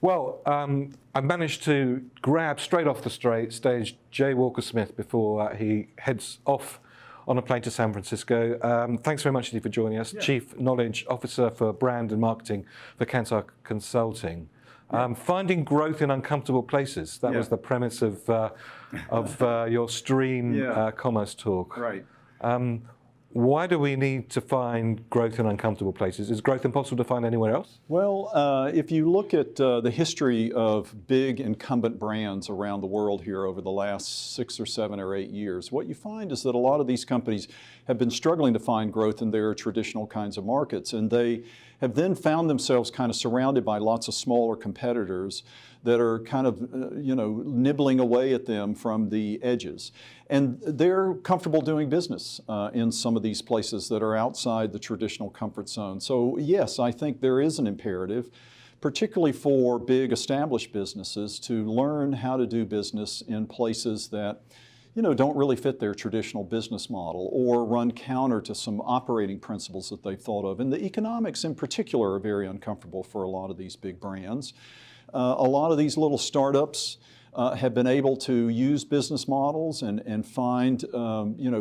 Well, I managed to grab straight off the stage Jay Walker-Smith before he heads off on a plane to San Francisco. Thanks very much indeed for joining us. Yeah. Chief Knowledge Officer for Brand and Marketing for Kantar Consulting. Finding growth in uncomfortable places. That was the premise of your stream commerce talk. Right. Why do we need to find growth in uncomfortable places? Is growth impossible to find anywhere else? Well, if you look at the history of big incumbent brands around the world here over the last 6 or 7 or 8 years, what you find is that a lot of these companies have been struggling to find growth in their traditional kinds of markets, and they have then found themselves kind of surrounded by lots of smaller competitors that are kind of, nibbling away at them from the edges. And they're comfortable doing business in some of these places that are outside the traditional comfort zone. So yes, I think there is an imperative, particularly for big established businesses, to learn how to do business in places that don't really fit their traditional business model or run counter to some operating principles that they've thought of. And the economics in particular are very uncomfortable for a lot of these big brands. A lot of these little startups have been able to use business models and find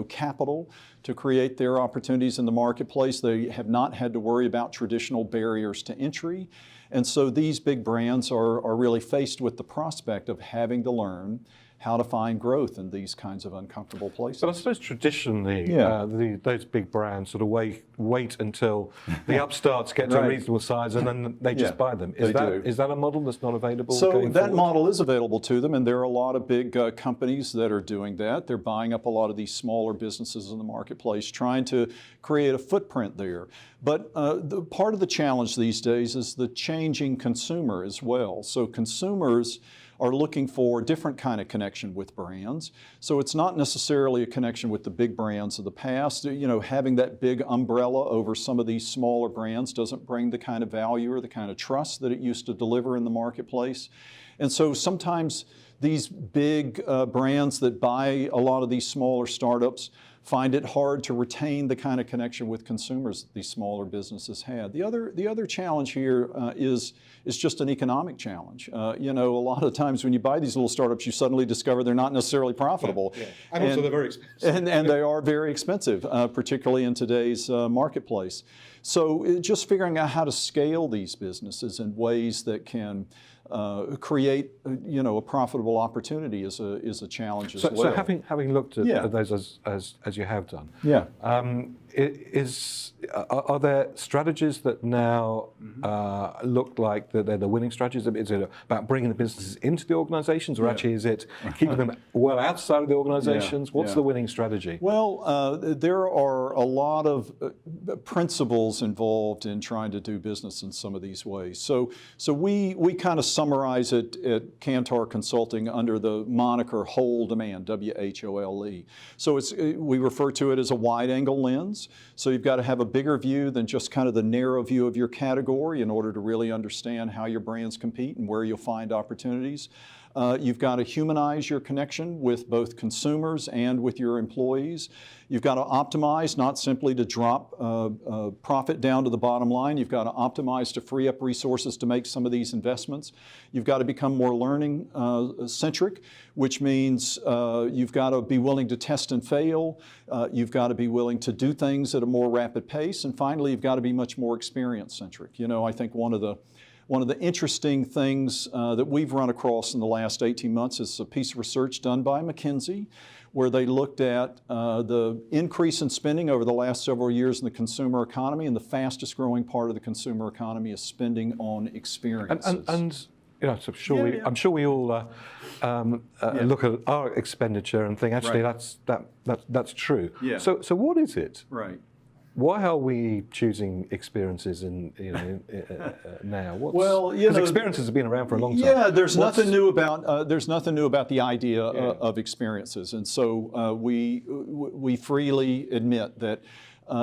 capital to create their opportunities in the marketplace. They have not had to worry about traditional barriers to entry. And so these big brands are really faced with the prospect of having to learn how to find growth in these kinds of uncomfortable places. But I suppose traditionally, those big brands sort of wait until the upstarts get to a reasonable size and then they just buy them. Is that a model that's not available? So that model is available to them, and there are a lot of big companies that are doing that. They're buying up a lot of these smaller businesses in the marketplace, trying to create a footprint there. But part of the challenge these days is the changing consumer as well. So consumers are looking for a different kind of connection with brands. So it's not necessarily a connection with the big brands of the past. Having that big umbrella over some of these smaller brands doesn't bring the kind of value or the kind of trust that it used to deliver in the marketplace. And so sometimes these big brands that buy a lot of these smaller startups find it hard to retain the kind of connection with consumers that these smaller businesses had. The other challenge here is just an economic challenge. A lot of times when you buy these little startups, you suddenly discover they're not necessarily profitable. Yeah. And also they're very expensive. And they are very expensive, particularly in today's marketplace. So just figuring out how to scale these businesses in ways that can create, a profitable opportunity is a challenge as well. So having looked at those as you have done, are there strategies that now look like they're the winning strategies? Is it about bringing the businesses into the organizations, or actually is it keeping them well outside of the organizations? What's the winning strategy? Well, there are a lot of principles involved in trying to do business in some of these ways. So we kind of summarize it at Kantar Consulting under the moniker whole demand, WHOLE. So we refer to it as a wide-angle lens. So you've got to have a bigger view than just kind of the narrow view of your category in order to really understand how your brands compete and where you'll find opportunities. You've got to humanize your connection with both consumers and with your employees. You've got to optimize, not simply to drop profit down to the bottom line. You've got to optimize to free up resources to make some of these investments. You've got to become more learning-centric, which means you've got to be willing to test and fail. You've got to be willing to do things at a more rapid pace. And finally, you've got to be much more experience-centric. I think one of the interesting things that we've run across in the last 18 months is a piece of research done by McKinsey, where they looked at the increase in spending over the last several years in the consumer economy, and the fastest growing part of the consumer economy is spending on experiences. I'm sure we all look at our expenditure and think, actually, that's true. Yeah. So what is it? Right. Why are we choosing experiences now? Well, because experiences have been around for a long time. Yeah, there's nothing new about the idea of experiences, and so we freely admit that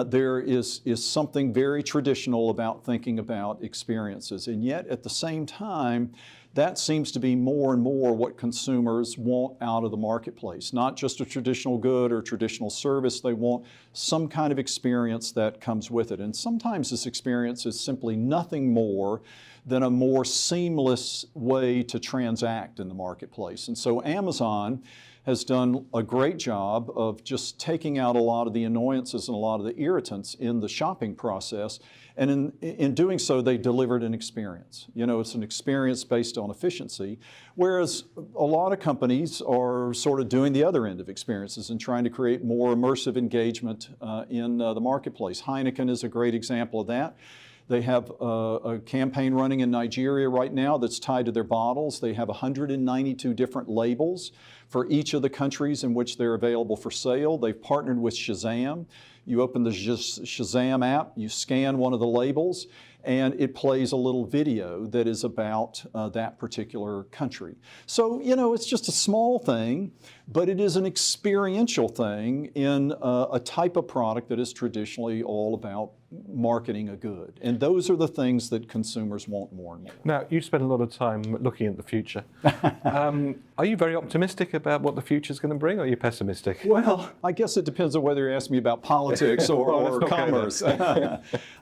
there is something very traditional about thinking about experiences, and yet at the same time, that seems to be more and more what consumers want out of the marketplace. Not just a traditional good or traditional service, they want some kind of experience that comes with it. And sometimes this experience is simply nothing more than a more seamless way to transact in the marketplace. And so Amazon has done a great job of just taking out a lot of the annoyances and a lot of the irritants in the shopping process. And in doing so, they delivered an experience. You know, it's an experience based on efficiency, whereas a lot of companies are sort of doing the other end of experiences and trying to create more immersive engagement in the marketplace. Heineken is a great example of that. They have a campaign running in Nigeria right now that's tied to their bottles. They have 192 different labels for each of the countries in which they're available for sale. They've partnered with Shazam. You open the Shazam app, you scan one of the labels, and it plays a little video that is about that particular country. So, you know, it's just a small thing, but it is an experiential thing in a type of product that is traditionally all about marketing a good. And those are the things that consumers want more and more. Now, you spend a lot of time looking at the future. Are you very optimistic about what the future is going to bring, or are you pessimistic? Well, I guess it depends on whether you're asking me about politics or commerce.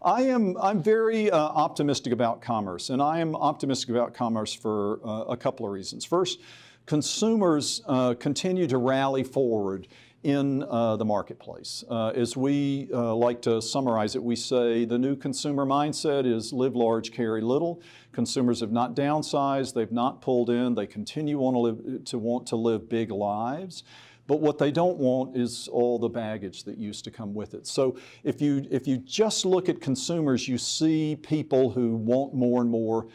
I'm very optimistic about commerce, and I am optimistic about commerce for a couple of reasons. First, consumers continue to rally forward in the marketplace. As we like to summarize it, we say the new consumer mindset is live large, carry little. Consumers have not downsized, they've not pulled in, they continue want to live big lives. But what they don't want is all the baggage that used to come with it. So if you just look at consumers, you see people who want more and more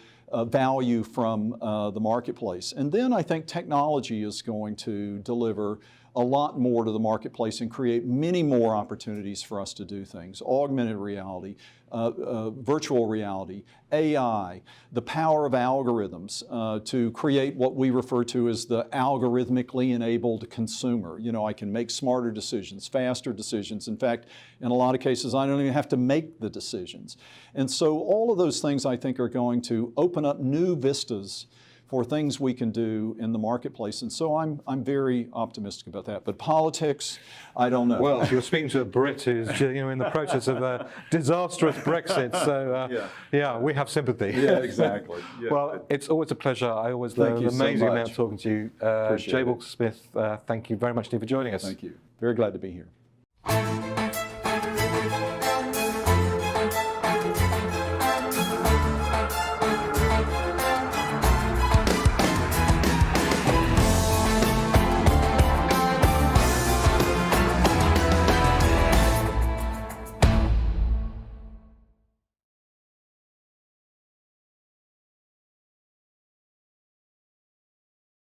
value from the marketplace. And then I think technology is going to deliver a lot more to the marketplace and create many more opportunities for us to do things. Augmented reality, virtual reality, AI, the power of algorithms to create what we refer to as the algorithmically enabled consumer. You know, I can make smarter decisions, faster decisions. In fact, in a lot of cases, I don't even have to make the decisions. And so all of those things I think are going to open up new vistas for things we can do in the marketplace. And so I'm very optimistic about that. But politics, I don't know. Well, you're speaking to a Brit who's in the process of a disastrous Brexit, so yeah, we have sympathy. Yeah, exactly. Yeah. Well, it's always a pleasure. I always learn an amazing amount talking to you. Jay Walker-Smith, thank you very much indeed for joining us. Thank you. Very glad to be here.